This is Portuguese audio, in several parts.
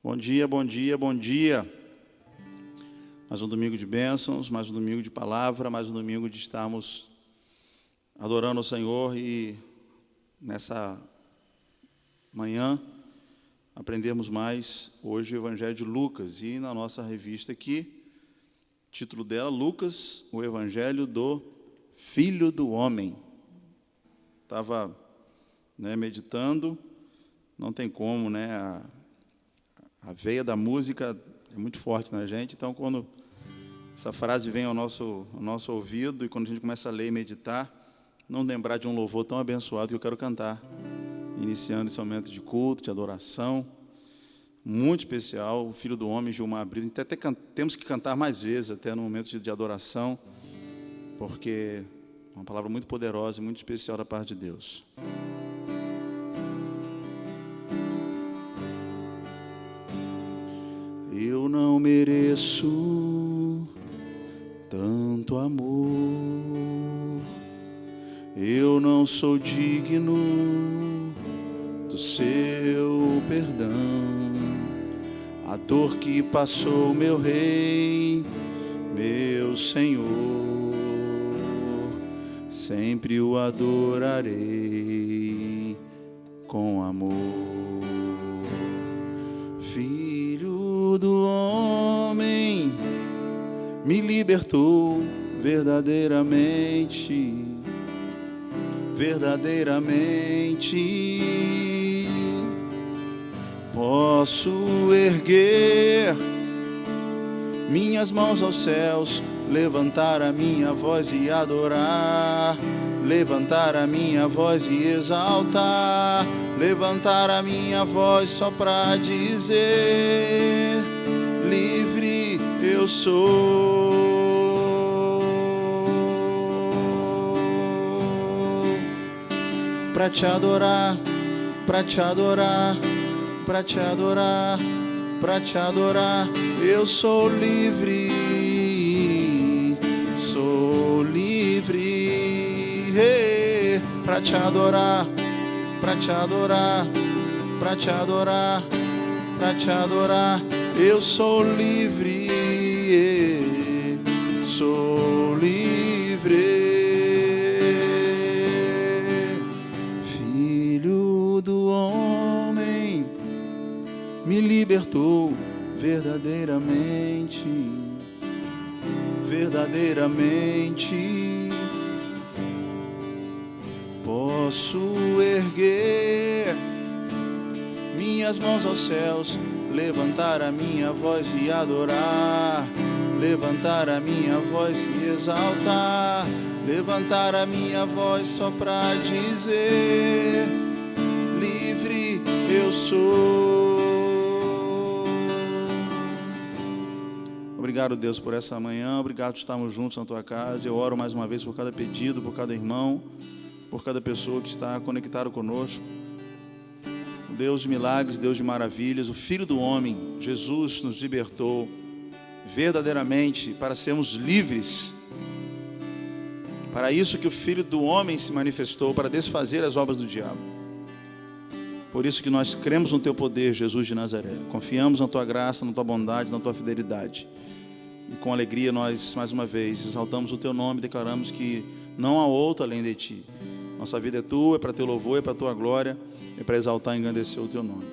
Bom dia, bom dia, bom dia. Mais um domingo de bênçãos, mais um domingo de palavra, mais um domingo de estarmos adorando o Senhor e nessa manhã aprendemos mais hoje o Evangelho de Lucas e na nossa revista aqui, título dela, Lucas, o Evangelho do Filho do Homem. Estava meditando, não tem como, a veia da música é muito forte na gente, então quando essa frase vem ao nosso ouvido e quando a gente começa a ler e meditar, não lembrar de um louvor tão abençoado que eu quero cantar, iniciando esse momento de culto, de adoração, muito especial, o Filho do Homem, Gilmar Brito. Até temos que cantar mais vezes, até no momento de adoração, porque é uma palavra muito poderosa e muito especial da parte de Deus. Eu não mereço tanto amor, eu não sou digno do seu perdão. A dor que passou meu Rei, meu Senhor, sempre o adorarei com amor. Filho do homem, me libertou verdadeiramente, verdadeiramente. Posso erguer minhas mãos aos céus, levantar a minha voz e adorar, levantar a minha voz e exaltar, levantar a minha voz só para dizer: livre eu sou. Para te adorar, para te adorar, para te adorar, para te adorar, eu sou livre, sou livre. Hey, para te adorar, para te adorar, para te adorar, para te adorar, eu sou livre, sou livre. Filho do homem, me libertou verdadeiramente, verdadeiramente. Posso erguer minhas mãos aos céus, levantar a minha voz e adorar, levantar a minha voz e exaltar, levantar a minha voz só para dizer: livre eu sou. Obrigado, Deus, por essa manhã, obrigado por estarmos juntos na tua casa. Eu oro mais uma vez por cada pedido, por cada irmão, por cada pessoa que está conectada conosco. Deus de milagres, Deus de maravilhas, o Filho do Homem, Jesus, nos libertou verdadeiramente para sermos livres. Para isso que o Filho do Homem se manifestou, para desfazer as obras do diabo. Por isso que nós cremos no teu poder, Jesus de Nazaré. Confiamos na tua graça, na tua bondade, na tua fidelidade. E com alegria nós, mais uma vez, exaltamos o teu nome e declaramos que não há outro além de ti. Nossa vida é tua, é para teu louvor, é para tua glória, é para exaltar e engrandecer o teu nome.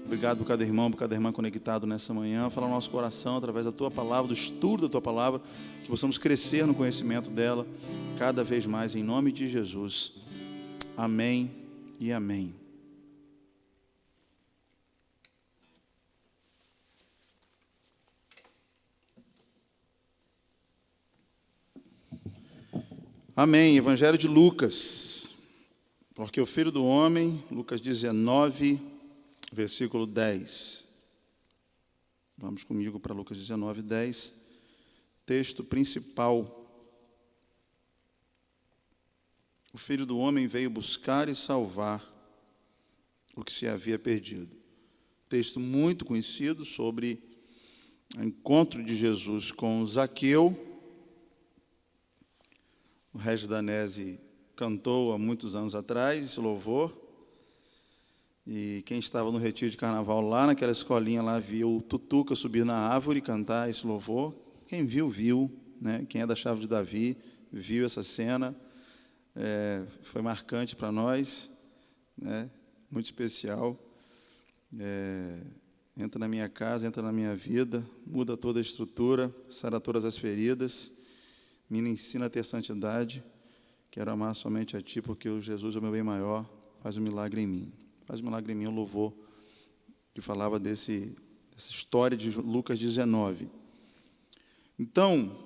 Obrigado por cada irmão, por cada irmã conectado nessa manhã. Fala no nosso coração através da tua palavra, do estudo da tua palavra, que possamos crescer no conhecimento dela cada vez mais, em nome de Jesus. Amém e amém. Amém. Evangelho de Lucas. Porque o Filho do Homem, Lucas 19, versículo 10. Vamos comigo para Lucas 19, 10. Texto principal. O Filho do Homem veio buscar e salvar o que se havia perdido. Texto muito conhecido sobre o encontro de Jesus com Zaqueu. O Regis Danese cantou há muitos anos atrás esse louvor. E quem estava no retiro de carnaval lá naquela escolinha lá viu o Tutuca subir na árvore e cantar esse louvor. Quem viu, viu, né? Quem é da Chave de Davi viu essa cena. Foi marcante para nós, né? Muito especial. Entra na minha casa, entra na minha vida, muda toda a estrutura, sara todas as feridas, me ensina a ter santidade. Quero amar somente a Ti, porque o Jesus é o meu bem maior. Faz um milagre em mim. Faz um milagre em mim, o louvor que falava dessa história de Lucas 19. Então,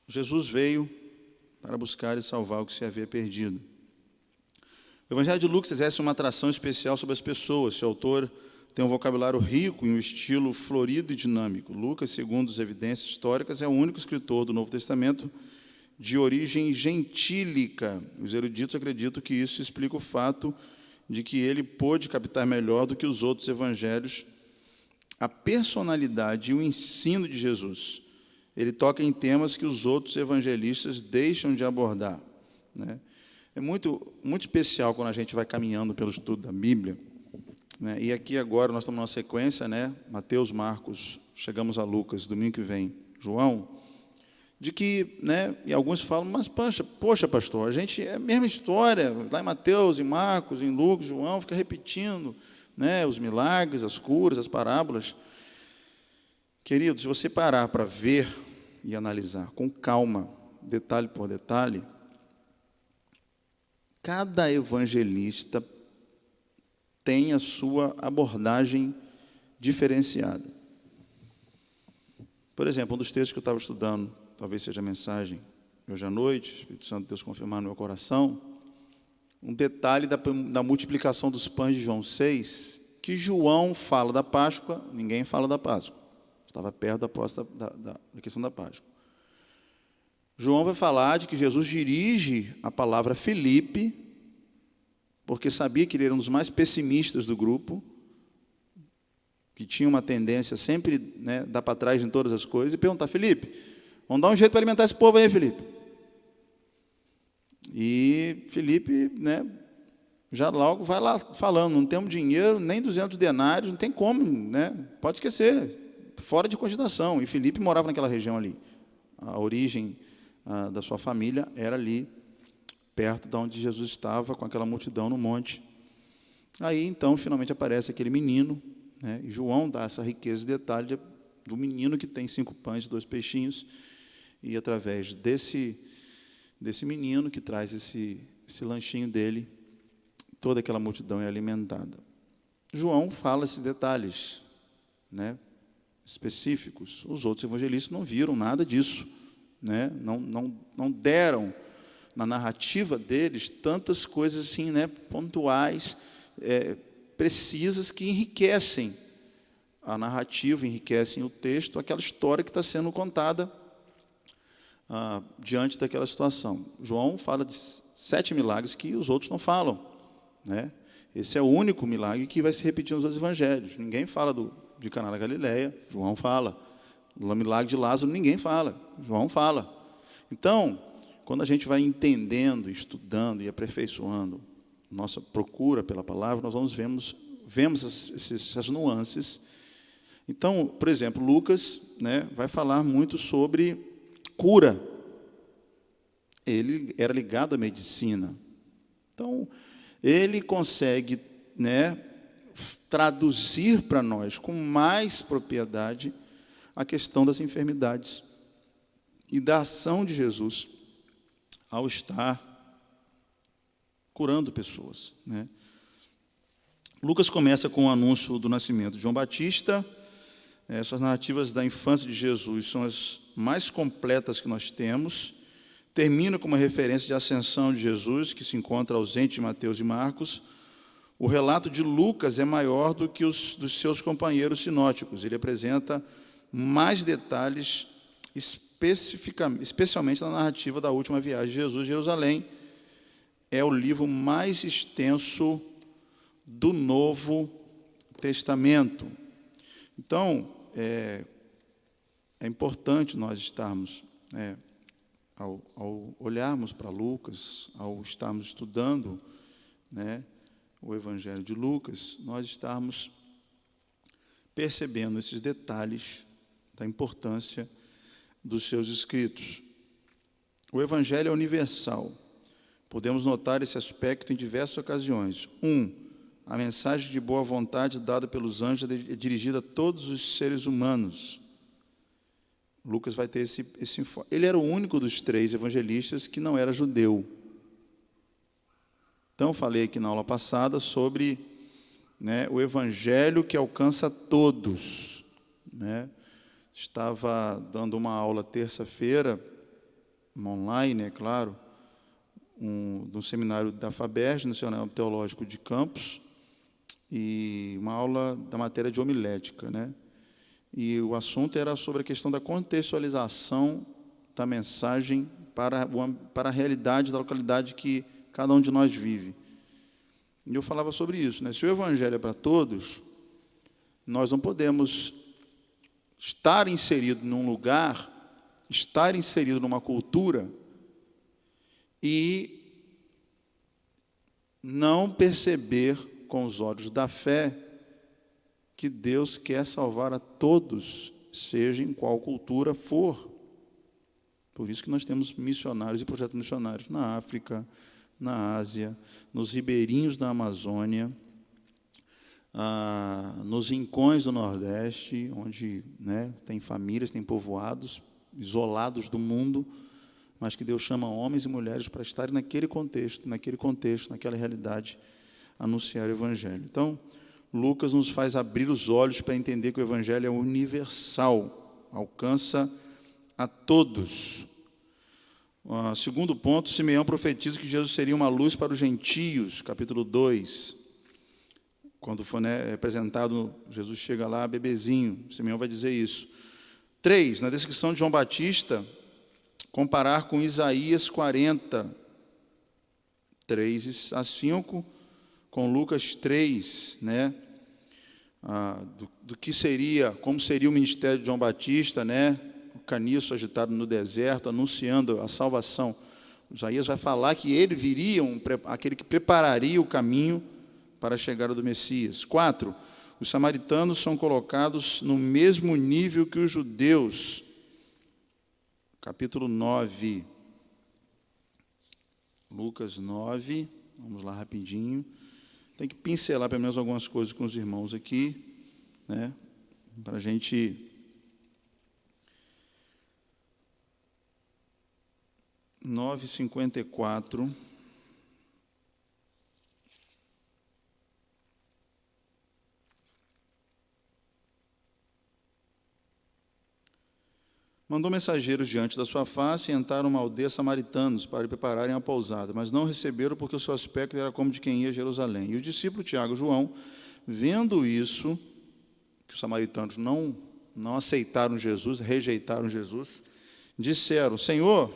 Jesus veio para buscar e salvar o que se havia perdido. O Evangelho de Lucas exerce uma atração especial sobre as pessoas. Seu autor tem um vocabulário rico e um estilo florido e dinâmico. Lucas, segundo as evidências históricas, é o único escritor do Novo Testamento de origem gentílica. Os eruditos acreditam que isso explica o fato de que ele pôde captar melhor do que os outros evangelhos a personalidade e o ensino de Jesus. Ele toca em temas que os outros evangelistas deixam de abordar, né? É muito especial quando a gente vai caminhando pelo estudo da Bíblia, né? E aqui agora nós estamos numa sequência, né? Mateus, Marcos, chegamos a Lucas, domingo que vem, João, de que, né, e alguns falam, mas poxa, pastor, a gente é a mesma história, lá em Mateus, em Marcos, em Lucas, João, fica repetindo, né, os milagres, as curas, as parábolas. Querido, se você parar para ver e analisar com calma, detalhe por detalhe, cada evangelista tem a sua abordagem diferenciada. Por exemplo, um dos textos que eu estava estudando, talvez seja a mensagem hoje à noite, Espírito Santo de Deus confirmar no meu coração, um detalhe da multiplicação dos pães de João 6, que João fala da Páscoa, ninguém fala da Páscoa. Estava perto da questão da Páscoa. João vai falar de que Jesus dirige a palavra a Filipe, porque sabia que ele era um dos mais pessimistas do grupo, que tinha uma tendência sempre, né, dar para trás em todas as coisas, e perguntar: Filipe, vamos dar um jeito para alimentar esse povo aí, Filipe. E Filipe, né, já logo vai lá falando: não temos dinheiro, nem 200 denários, não tem como, né, pode esquecer, fora de cogitação. E Filipe morava naquela região ali. A origem da sua família era ali, perto de onde Jesus estava, com aquela multidão no monte. Aí, então, finalmente aparece aquele menino, né, e João dá essa riqueza de detalhe do menino que tem 5 pães e 2 peixinhos, e através desse menino que traz esse lanchinho dele, toda aquela multidão é alimentada. João fala esses detalhes, né, específicos. Os outros evangelistas não viram nada disso, né? Não deram na narrativa deles tantas coisas assim, né, pontuais, precisas, que enriquecem a narrativa, enriquecem o texto, aquela história que está sendo contada diante daquela situação. João fala de 7 milagres que os outros não falam, né? Esse é o único milagre que vai se repetir nos outros evangelhos. Ninguém fala de Caná da Galileia, João fala. O milagre de Lázaro ninguém fala, João fala. Então, quando a gente vai entendendo, estudando e aperfeiçoando nossa procura pela palavra, nós vemos essas nuances. Então, por exemplo, Lucas, né, vai falar muito sobre cura. Ele era ligado à medicina. Então, ele consegue, né, traduzir para nós com mais propriedade a questão das enfermidades e da ação de Jesus ao estar curando pessoas, né? Lucas começa com o anúncio do nascimento de João Batista. Essas narrativas da infância de Jesus são as mais completas que nós temos. Termina com uma referência de ascensão de Jesus, que se encontra ausente em Mateus e Marcos. O relato de Lucas é maior do que os dos seus companheiros sinóticos. Ele apresenta mais detalhes, especialmente na narrativa da última viagem de Jesus a Jerusalém. É o livro mais extenso do Novo Testamento. Então, é importante nós estarmos, ao olharmos para Lucas, ao estarmos estudando né, o Evangelho de Lucas, nós estarmos percebendo esses detalhes da importância dos seus escritos. O Evangelho é universal. Podemos notar esse aspecto em diversas ocasiões. A mensagem de boa vontade dada pelos anjos é dirigida a todos os seres humanos. Lucas vai ter esse enfoque. Ele era o único dos 3 evangelistas que não era judeu. Então, eu falei aqui na aula passada sobre, né, o evangelho que alcança todos, né? Estava dando uma aula terça-feira, online, é claro, do seminário da FABERJ, Nacional Teológico de Campos, e uma aula da matéria de homilética, né? E o assunto era sobre a questão da contextualização da mensagem para a realidade da localidade que cada um de nós vive. E eu falava sobre isso, né? Se o Evangelho é para todos, nós não podemos estar inserido num lugar, estar inserido numa cultura e não perceber com os olhos da fé que Deus quer salvar a todos, seja em qual cultura for. Por isso que nós temos missionários e projetos missionários na África, na Ásia, nos ribeirinhos da Amazônia, nos rincões do Nordeste, onde, né, tem famílias, tem povoados isolados do mundo, mas que Deus chama homens e mulheres para estarem naquele contexto, naquela realidade, anunciar o Evangelho. Então, Lucas nos faz abrir os olhos para entender que o Evangelho é universal, alcança a todos. Segundo ponto, Simeão profetiza que Jesus seria uma luz para os gentios, capítulo 2. Quando for, né, apresentado, Jesus chega lá, bebezinho, Simeão vai dizer isso. 3, na descrição de João Batista, comparar com Isaías 40, 3 a 5, com Lucas 3, né, do que seria, como seria o ministério de João Batista, né, o caniço agitado no deserto, anunciando a salvação. Isaías vai falar que ele viria, aquele que prepararia o caminho para a chegada do Messias. 4, os samaritanos são colocados no mesmo nível que os judeus. Capítulo 9, Lucas 9, vamos lá rapidinho. Tem que pincelar pelo menos algumas coisas com os irmãos aqui, né, para a gente 9:54. Mandou mensageiros diante da sua face e entraram numa aldeia samaritanos para prepararem a pousada, mas não receberam porque o seu aspecto era como de quem ia a Jerusalém. E o discípulo Tiago e João, vendo isso, que os samaritanos não aceitaram Jesus, rejeitaram Jesus, disseram: Senhor,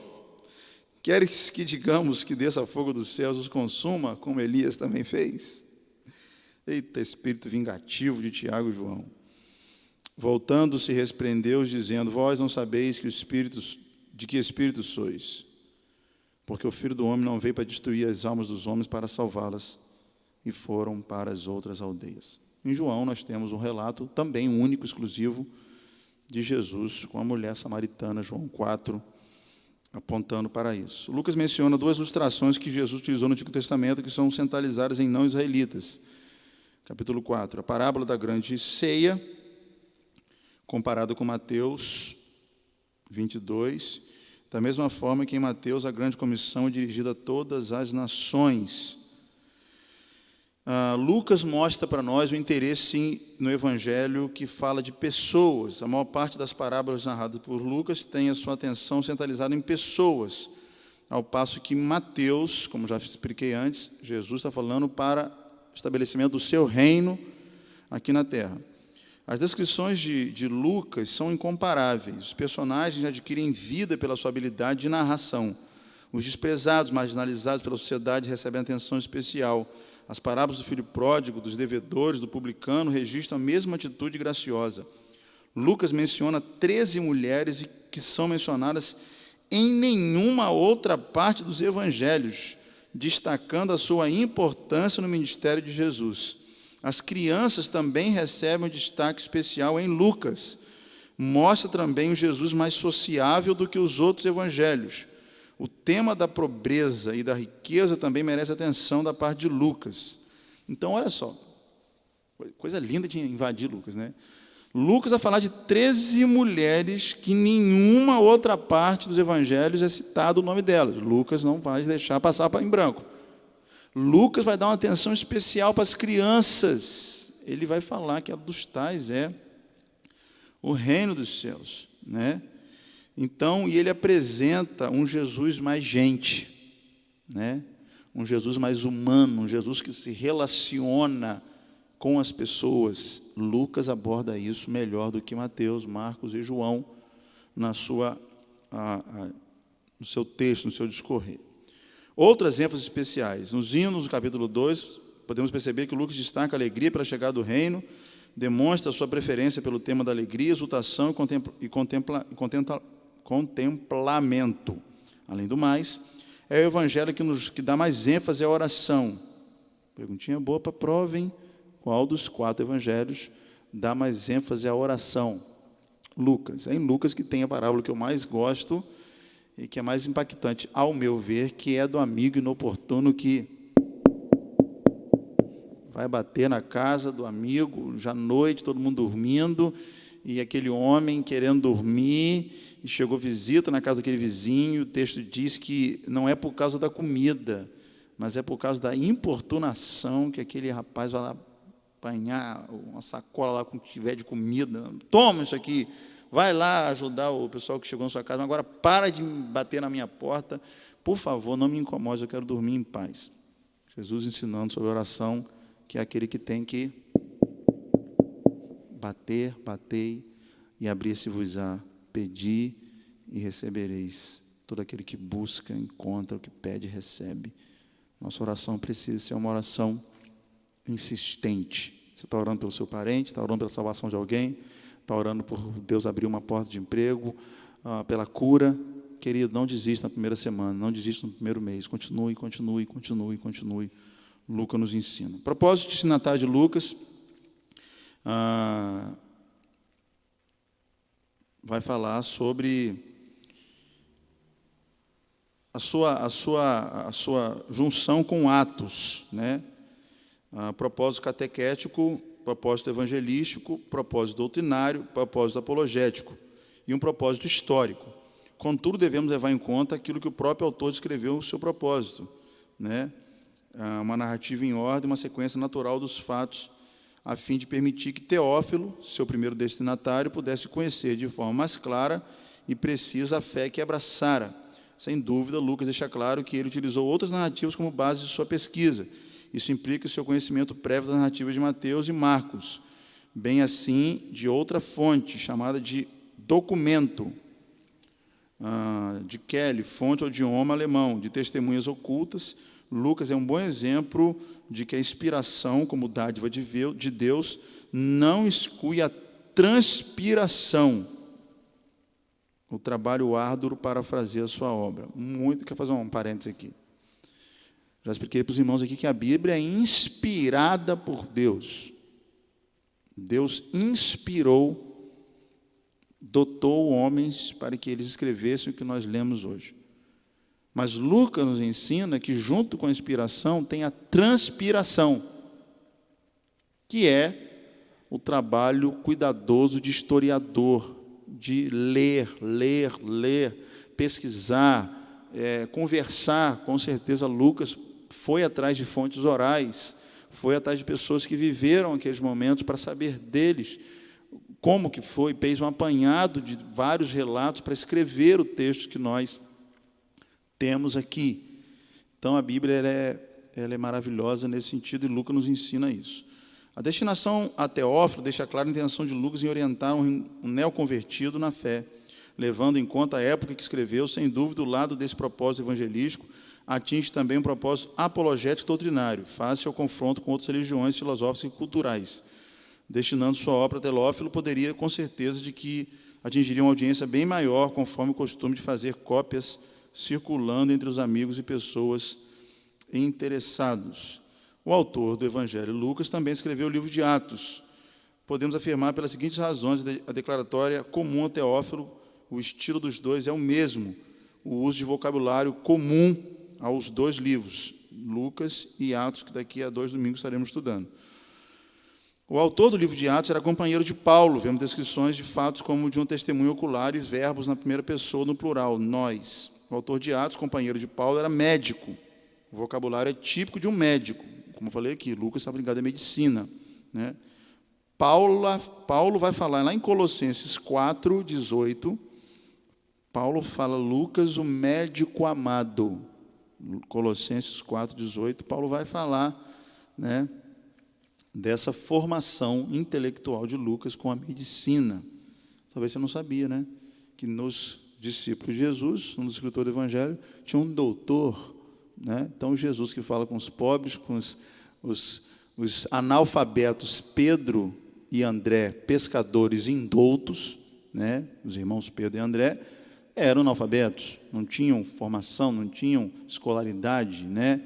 queres que digamos que desça fogo dos céus os consuma, como Elias também fez? Eita, espírito vingativo de Tiago e João. Voltando-se, repreendeu-os, dizendo: Vós não sabeis de que espírito sois, porque o Filho do Homem não veio para destruir as almas dos homens, para salvá-las, e foram para as outras aldeias. Em João nós temos um relato também único, exclusivo, de Jesus com a mulher samaritana, João 4, apontando para isso. Lucas menciona 2 ilustrações que Jesus utilizou no Antigo Testamento, que são centralizadas em não-israelitas. Capítulo 4, a parábola da grande ceia, comparado com Mateus 22, da mesma forma que em Mateus a grande comissão é dirigida a todas as nações. Lucas mostra para nós o interesse no Evangelho que fala de pessoas. A maior parte das parábolas narradas por Lucas tem a sua atenção centralizada em pessoas, ao passo que Mateus, como já expliquei antes, Jesus está falando para o estabelecimento do seu reino aqui na terra. As descrições de Lucas são incomparáveis. Os personagens adquirem vida pela sua habilidade de narração. Os desprezados, marginalizados pela sociedade recebem atenção especial. As parábolas do filho pródigo, dos devedores, do publicano registram a mesma atitude graciosa. Lucas menciona 13 mulheres que são mencionadas em nenhuma outra parte dos evangelhos. destacando a sua importância no ministério de Jesus. As crianças também recebem um destaque especial em Lucas. Mostra também um Jesus mais sociável do que os outros evangelhos. O tema da pobreza e da riqueza também merece atenção da parte de Lucas. Então, olha só, coisa linda de invadir Lucas, né? Lucas vai falar de 13 mulheres que em nenhuma outra parte dos evangelhos é citado o nome delas. Lucas não vai deixar passar em branco. Lucas vai dar uma atenção especial para as crianças. Ele vai falar que a dos tais é o reino dos céus, né? Então, e ele apresenta um Jesus mais gente, né? Um Jesus mais humano, um Jesus que se relaciona com as pessoas. Lucas aborda isso melhor do que Mateus, Marcos e João no seu texto, no seu discorrer. Outras ênfases especiais. Nos hinos do capítulo 2, podemos perceber que Lucas destaca a alegria pela chegada do reino, demonstra a sua preferência pelo tema da alegria, exultação e contemplamento. Além do mais, é o evangelho que dá mais ênfase à oração. Perguntinha boa para a prova, hein? Qual dos 4 evangelhos dá mais ênfase à oração? Lucas. É em Lucas que tem a parábola que eu mais gosto e que é mais impactante, ao meu ver, que é do amigo inoportuno que vai bater na casa do amigo, já à noite, todo mundo dormindo, e aquele homem querendo dormir, e chegou visita na casa daquele vizinho, o texto diz que não é por causa da comida, mas é por causa da importunação que aquele rapaz vai lá apanhar uma sacola lá com o que tiver de comida. Toma isso aqui, vai lá ajudar o pessoal que chegou na sua casa, mas agora para de bater na minha porta, por favor, não me incomode, eu quero dormir em paz. Jesus ensinando sobre oração, que é aquele que tem que bater, batei, e abrir-se-vos-á, pedi e recebereis. Todo aquele que busca, encontra, o que pede, recebe. Nossa oração precisa ser uma oração insistente. Você está orando pelo seu parente, está orando pela salvação de alguém, está orando por Deus abrir uma porta de emprego, pela cura. Querido, não desista na primeira semana, não desista no primeiro mês. Continue, continue, continue, continue. Lucas nos ensina. Propósito destinatário de Lucas, vai falar sobre a sua junção com Atos, né? Propósito catequético, propósito evangelístico, propósito doutrinário, propósito apologético e um propósito histórico. Contudo, devemos levar em conta aquilo que o próprio autor descreveu no seu propósito, né? Uma narrativa em ordem, uma sequência natural dos fatos, a fim de permitir que Teófilo, seu primeiro destinatário, pudesse conhecer de forma mais clara e precisa a fé que abraçara. Sem dúvida, Lucas deixa claro que ele utilizou outras narrativas como base de sua pesquisa. Isso implica o seu conhecimento prévio das narrativas de Mateus e Marcos, bem assim de outra fonte, chamada de documento, de Kelly, fonte ou idioma alemão, de testemunhas ocultas. Lucas é um bom exemplo de que a inspiração, como dádiva de Deus, não exclui a transpiração, o trabalho árduo para fazer a sua obra. Quero fazer um parênteses aqui. Já expliquei para os irmãos aqui que a Bíblia é inspirada por Deus. Deus inspirou, dotou homens para que eles escrevessem o que nós lemos hoje. Mas Lucas nos ensina que junto com a inspiração tem a transpiração, que é o trabalho cuidadoso de historiador, de ler, pesquisar, conversar. Com certeza Lucas foi atrás de fontes orais, foi atrás de pessoas que viveram aqueles momentos para saber deles, como que foi, fez um apanhado de vários relatos para escrever o texto que nós temos aqui. Então a Bíblia ela é maravilhosa nesse sentido, e Lucas nos ensina isso. A destinação a Teófilo deixa clara a intenção de Lucas em orientar um neoconvertido na fé, levando em conta a época que escreveu. Sem dúvida, o lado desse propósito evangelístico atinge também um propósito apologético doutrinário, face ao confronto com outras religiões filosóficas e culturais. Destinando sua obra a Teófilo, poderia, com certeza, de que atingiria uma audiência bem maior, conforme o costume de fazer cópias circulando entre os amigos e pessoas interessados. O autor do Evangelho, Lucas, também escreveu o livro de Atos. Podemos afirmar pelas seguintes razões: a declaratória comum ao Teófilo, o estilo dos dois é o mesmo, o uso de vocabulário comum aos dois livros, Lucas e Atos, que daqui a 2 domingos estaremos estudando. O autor do livro de Atos era companheiro de Paulo. Vemos descrições de fatos como de um testemunho ocular e verbos na primeira pessoa, no plural, nós. O autor de Atos, companheiro de Paulo, era médico. O vocabulário é típico de um médico. Como eu falei aqui, Lucas estava ligado à medicina, né? Paulo vai falar lá em Colossenses 4:18. Paulo fala, Lucas, o médico amado. Colossenses 4:18, Paulo vai falar, né, dessa formação intelectual de Lucas com a medicina. Talvez você não sabia, né, que nos discípulos de Jesus, no escritor do Evangelho, tinha um doutor, né? Então Jesus, que fala com os pobres, com os analfabetos, Pedro e André, pescadores indoutos, né, os irmãos Pedro e André, eram analfabetos, não tinham formação, não tinham escolaridade, né?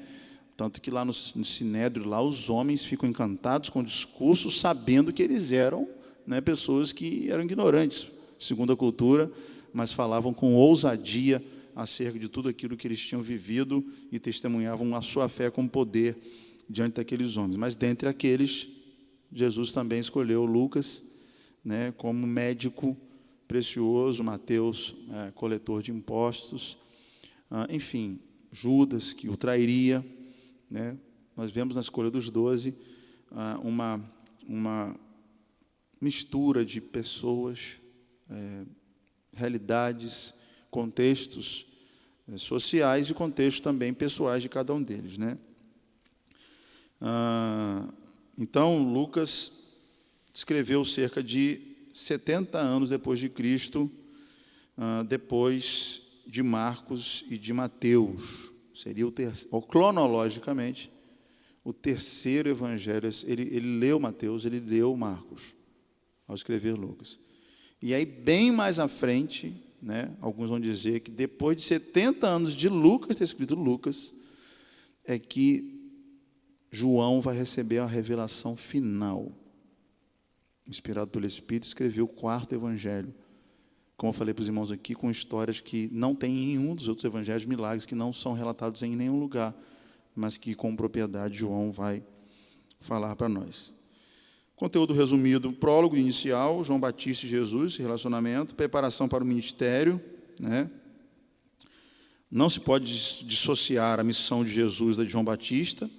Tanto que lá no Sinédrio, lá os homens ficam encantados com o discurso, sabendo que eles eram, né, pessoas que eram ignorantes, segundo a cultura, mas falavam com ousadia acerca de tudo aquilo que eles tinham vivido e testemunhavam a sua fé com poder diante daqueles homens. Mas dentre aqueles, Jesus também escolheu Lucas, né, como médico precioso, Mateus, coletor de impostos, enfim, Judas, que o trairia, né? Nós vemos na escolha dos 12 uma mistura de pessoas, realidades, contextos sociais e contextos também pessoais de cada um deles, né? Então, Lucas escreveu cerca de 70 anos depois de Cristo, depois de Marcos e de Mateus. Seria cronologicamente, o terceiro evangelho. Ele leu Mateus, ele leu Marcos, ao escrever Lucas. E aí, bem mais à frente, né, alguns vão dizer que depois de 70 anos de Lucas ter escrito Lucas, é que João vai receber a revelação final. Inspirado pelo Espírito, escreveu o 4º evangelho. Como eu falei para os irmãos aqui, com histórias que não tem em nenhum dos outros evangelhos, milagres que não são relatados em nenhum lugar, mas que com propriedade João vai falar para nós. Conteúdo resumido: prólogo inicial, João Batista e Jesus, relacionamento, preparação para o ministério, né? Não se pode dissociar a missão de Jesus da de João Batista.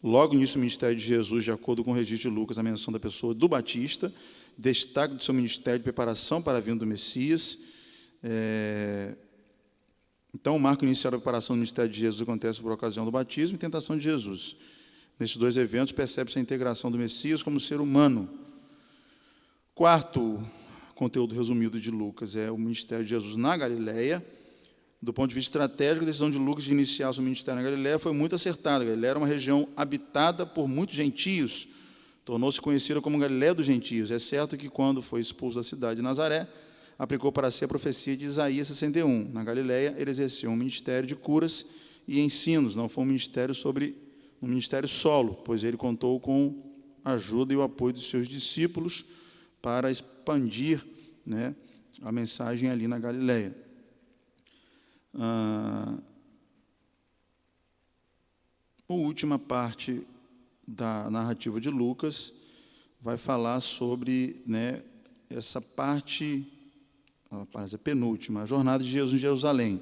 Logo início do ministério de Jesus, de acordo com o registro de Lucas, a menção da pessoa do Batista, destaque do seu ministério de preparação para a vinda do Messias. Então, o marco inicial da preparação do ministério de Jesus acontece por ocasião do batismo e tentação de Jesus. Nesses dois eventos, percebe-se a integração do Messias como ser humano. Quarto conteúdo resumido de Lucas é o ministério de Jesus na Galileia. Do ponto de vista estratégico, a decisão de Lucas de iniciar seu ministério na Galileia foi muito acertada. A Galileia era uma região habitada por muitos gentios, tornou-se conhecida como Galileia dos gentios. É certo que, quando foi expulso da cidade de Nazaré, aplicou para si a profecia de Isaías 61. Na Galileia, ele exerceu um ministério de curas e ensinos, não foi um ministério solo, pois ele contou com a ajuda e o apoio dos seus discípulos para expandir, né, a mensagem ali na Galileia. A última parte da narrativa de Lucas vai falar sobre, né, essa parte, a penúltima, a jornada de Jesus em Jerusalém.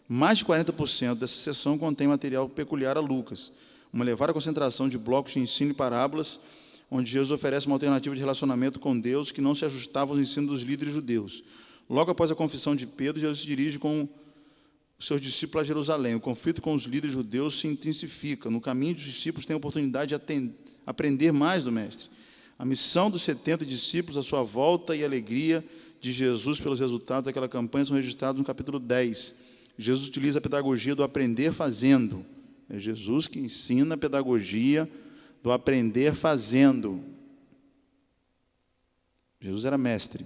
Mais de 40% dessa sessão contém material peculiar a Lucas, uma elevada concentração de blocos de ensino e parábolas, onde Jesus oferece uma alternativa de relacionamento com Deus que não se ajustava aos ensinos dos líderes judeus. Logo após a confissão de Pedro, Jesus se dirige com os seus discípulos a Jerusalém. O conflito com os líderes judeus se intensifica. No caminho, os discípulos têm a oportunidade de aprender mais do Mestre. A missão dos 70 discípulos, a sua volta e a alegria de Jesus pelos resultados daquela campanha são registrados no capítulo 10. Jesus utiliza a pedagogia do aprender fazendo. É Jesus que ensina a pedagogia do aprender fazendo. Jesus era mestre.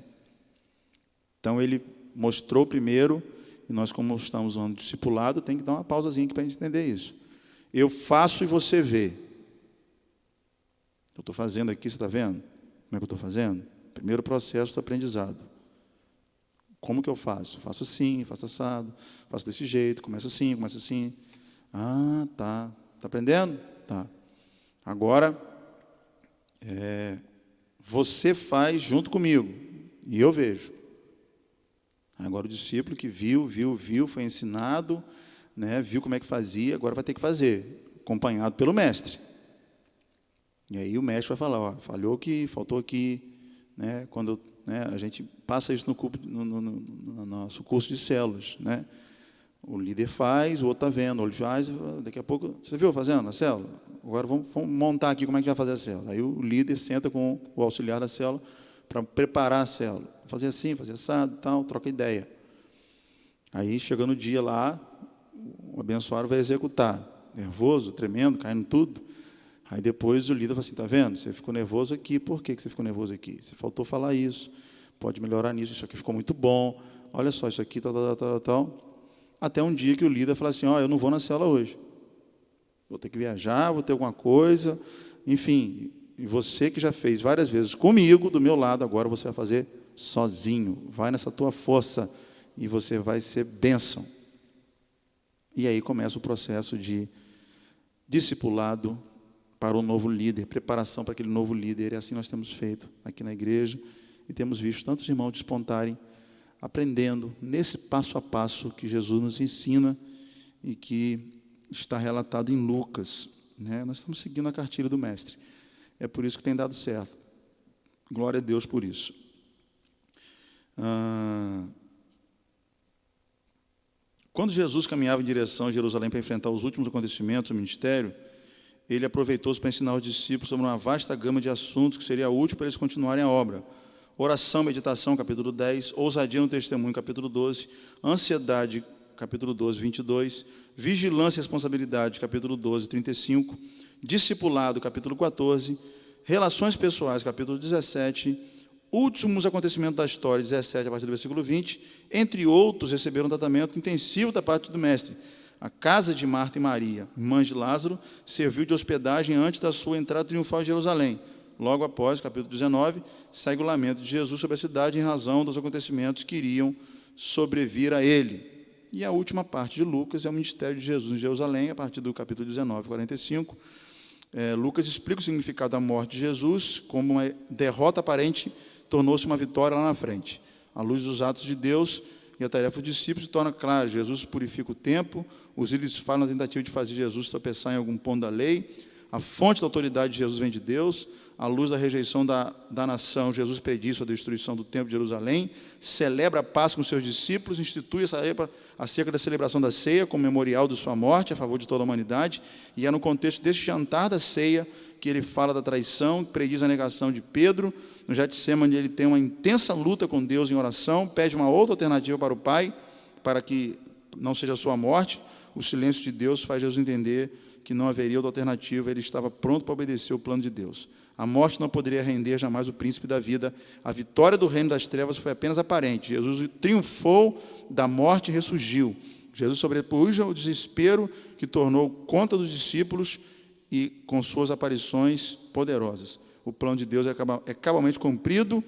Então, ele mostrou primeiro. E nós, como estamos no discipulado, tem que dar uma pausazinha aqui para a gente entender isso. Eu faço e você vê. Eu estou fazendo aqui, você está vendo? Como é que eu estou fazendo? Primeiro processo do aprendizado. Como que eu faço? Eu faço assim, faço assado, faço desse jeito, começo assim, começo assim. Ah, tá. Está aprendendo? Tá. Agora, você faz junto comigo, e eu vejo. Agora o discípulo que viu, foi ensinado, né, viu como é que fazia, agora vai ter que fazer, acompanhado pelo mestre. E aí o mestre vai falar, ó, falhou aqui, faltou aqui, né, quando, né, a gente passa isso no nosso curso de células, né? O líder faz, o outro está vendo, ele faz, daqui a pouco, você viu fazendo a célula? Agora vamos montar aqui como é que vai fazer a célula. Aí o líder senta com o auxiliar da célula para preparar a célula. Fazer assim, fazer assado, tal, troca ideia. Aí, chegando o dia lá, o abençoado vai executar. Nervoso, tremendo, caindo tudo. Aí depois o líder fala assim, está vendo? Você ficou nervoso aqui, por que você ficou nervoso aqui? Você faltou falar isso, pode melhorar nisso, isso aqui ficou muito bom, olha só, isso aqui, tal. Até um dia que o líder fala assim, ó, eu não vou na célula hoje. Vou ter que viajar, vou ter alguma coisa, enfim. E você que já fez várias vezes comigo, do meu lado, agora você vai fazer sozinho. Vai nessa tua força e você vai ser bênção. E aí começa o processo de discipulado para o novo líder, preparação para aquele novo líder. E assim nós temos feito aqui na igreja e temos visto tantos irmãos despontarem, aprendendo nesse passo a passo que Jesus nos ensina e que está relatado em Lucas, né? Nós estamos seguindo a cartilha do mestre. É por isso que tem dado certo. Glória a Deus por isso. Quando Jesus caminhava em direção a Jerusalém para enfrentar os últimos acontecimentos do ministério, ele aproveitou-os para ensinar os discípulos sobre uma vasta gama de assuntos que seria útil para eles continuarem a obra. Oração, meditação, capítulo 10, ousadia no testemunho, capítulo 12, ansiedade, capítulo 12, 22, vigilância e responsabilidade, capítulo 12, 35, discipulado, capítulo 14, relações pessoais, capítulo 17, últimos acontecimentos da história, 17, a partir do versículo 20, entre outros, receberam um tratamento intensivo da parte do mestre. A casa de Marta e Maria, irmãs de Lázaro, serviu de hospedagem antes da sua entrada triunfal em Jerusalém. Logo após, capítulo 19, segue o lamento de Jesus sobre a cidade em razão dos acontecimentos que iriam sobrevir a ele. E a última parte de Lucas é o ministério de Jesus em Jerusalém, a partir do capítulo 19, 45. Lucas explica o significado da morte de Jesus, como uma derrota aparente tornou-se uma vitória lá na frente. À luz dos atos de Deus e a tarefa dos discípulos se torna clara. Jesus purifica o tempo, os líderes falam na tentativa de fazer Jesus tropeçar em algum ponto da lei. A fonte da autoridade de Jesus vem de Deus. À luz da rejeição da nação, Jesus prediz a destruição do templo de Jerusalém, celebra a paz com seus discípulos, institui acerca da celebração da ceia como memorial de sua morte, a favor de toda a humanidade, e é no contexto deste jantar da ceia que ele fala da traição, prediz a negação de Pedro. No Getsemane ele tem uma intensa luta com Deus em oração, pede uma outra alternativa para o Pai, para que não seja a sua morte. O silêncio de Deus faz Jesus entender que não haveria outra alternativa, ele estava pronto para obedecer o plano de Deus. A morte não poderia render jamais o príncipe da vida. A vitória do reino das trevas foi apenas aparente. Jesus triunfou da morte e ressurgiu. Jesus sobrepuja o desespero que tornou conta dos discípulos e com suas aparições poderosas. O plano de Deus é cabalmente cumprido.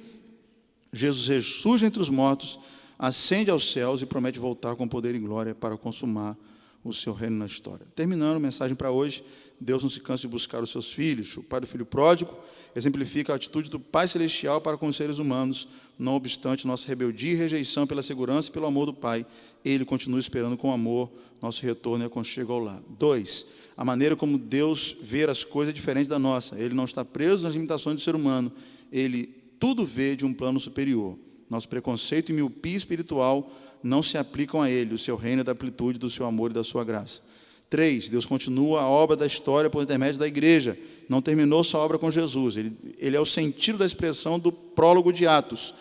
Jesus ressurge entre os mortos, ascende aos céus e promete voltar com poder e glória para consumar o seu reino na história. Terminando a mensagem para hoje, Deus não se cansa de buscar os seus filhos. O pai do filho pródigo exemplifica a atitude do Pai Celestial para com os seres humanos. Não obstante nossa rebeldia e rejeição pela segurança e pelo amor do Pai, Ele continua esperando com amor nosso retorno e aconchego ao lar. 2. A maneira como Deus vê as coisas é diferente da nossa. Ele não está preso nas limitações do ser humano. Ele tudo vê de um plano superior. Nosso preconceito e miopia espiritual não se aplicam a Ele. O seu reino é da amplitude do seu amor e da sua graça. 3. Deus continua a obra da história por intermédio da igreja. Não terminou sua obra com Jesus. Ele é o sentido da expressão do prólogo de Atos.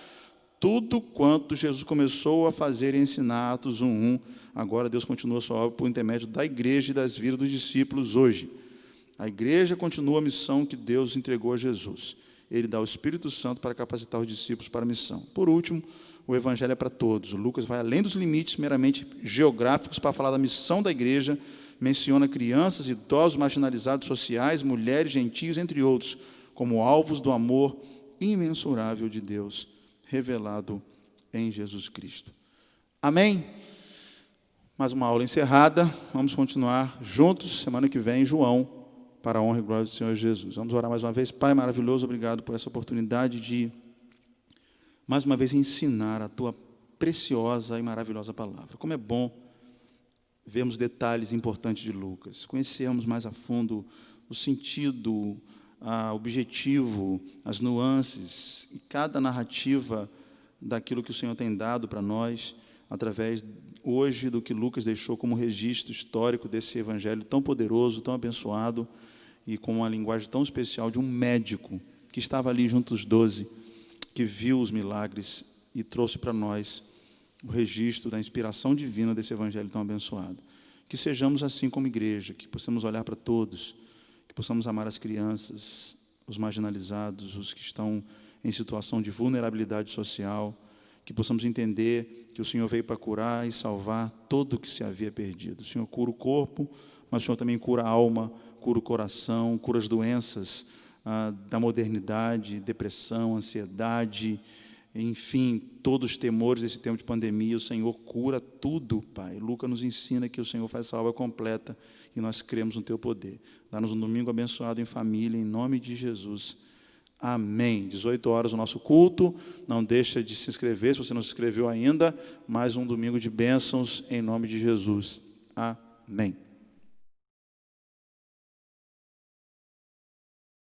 Tudo quanto Jesus começou a fazer e ensinar, Atos 1:1, agora Deus continua sua obra por intermédio da igreja e das vidas dos discípulos hoje. A igreja continua a missão que Deus entregou a Jesus. Ele dá o Espírito Santo para capacitar os discípulos para a missão. Por último, o Evangelho é para todos. O Lucas vai além dos limites meramente geográficos para falar da missão da igreja, menciona crianças, idosos, marginalizados sociais, mulheres, gentios, entre outros, como alvos do amor imensurável de Deus, revelado em Jesus Cristo. Amém? Mais uma aula encerrada, vamos continuar juntos, semana que vem, João, para a honra e glória do Senhor Jesus. Vamos orar mais uma vez. Pai maravilhoso, obrigado por essa oportunidade de, mais uma vez, ensinar a Tua preciosa e maravilhosa palavra. Como é bom vermos detalhes importantes de Lucas, conhecermos mais a fundo o sentido, o objetivo, as nuances e cada narrativa daquilo que o Senhor tem dado para nós, através hoje do que Lucas deixou como registro histórico desse evangelho tão poderoso, tão abençoado e com uma linguagem tão especial de um médico que estava ali junto dos 12, que viu os milagres e trouxe para nós o registro da inspiração divina desse evangelho tão abençoado. Que sejamos assim como igreja, que possamos olhar para todos, que possamos amar as crianças, os marginalizados, os que estão em situação de vulnerabilidade social, que possamos entender que o Senhor veio para curar e salvar todo o que se havia perdido. O Senhor cura o corpo, mas o Senhor também cura a alma, cura o coração, cura as doenças da modernidade, depressão, ansiedade, enfim, todos os temores desse tempo de pandemia. O Senhor cura tudo, Pai. Lucas nos ensina que o Senhor faz essa obra completa e nós cremos no Teu poder. Dá-nos um domingo abençoado em família, em nome de Jesus. Amém. 18 horas o nosso culto. Não deixa de se inscrever, se você não se inscreveu ainda. Mais um domingo de bênçãos em nome de Jesus. Amém.